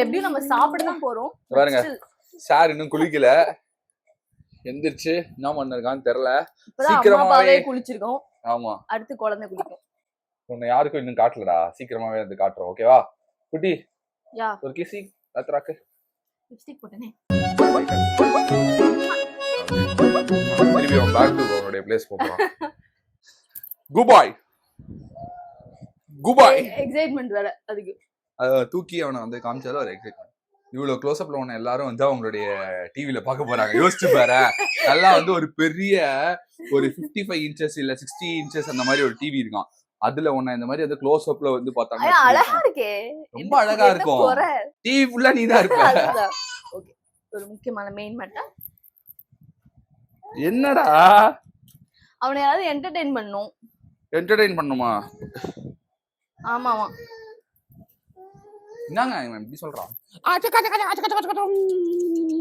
எப்படியும் நம்ம சாப்பிட தான் போறோம். பாருங்க சார் இன்னும் குளிக்கல, எந்திரிச்சு என்ன பண்ணிருக்கான்னு தெரியல. சீக்கிரமாவே குளிச்சிருக்கோம். ஆமா, அடுத்து குழந்தை குளிக்கும். உன்னை யாருக்கும் இன்னும் காட்டலடா, சீக்கிரமாவே வந்து காட்டுறோம். ஓகேவா குட்டி? யா ஒரு கிசி அத்ராக்கு லிப்ஸ்டிக் போட்டனே. திருப்பி பேக் டு அவனுடைய பிளேஸ் போறோம். குபாய் குபாய் எக்ஸைட்மென்ட் வேற அதுக்கு. தூக்கி அவனை வந்து காமிச்சாலும் ஒரு எக்ஸைட்மென்ட். இவ்வளவு க்ளோஸ் அப்ல உன்ன எல்லாரும் வந்து அவங்களுடைய டிவில பார்க்க போறாங்க. யோசிச்சு பாரு, நல்லா வந்து ஒரு பெரிய ஒரு 55 இன்ச்சஸ் இல்ல 60 இன்ச்சஸ் அந்த மாதிரி ஒரு டிவி இருக்கான். அதுல உன்ன இந்த மாதிரி வந்து க்ளோஸ் அப்ல வந்து பார்த்தாங்க. அழகா இருக்கே, ரொம்ப அழகா இருக்கும். டிவி ஃபுல்லா நீ தான் இருப்ப. ஓகே, ஒரு முக்கியமான மெயின் மேட்டர் என்னடா, அவனை யாராவது என்டர்டெயின் பண்ணணும். என்டர்டெயின் பண்ணுமா? ஆமா ஆமா, என்னங்க இவன் இப்படி சொல்றான்?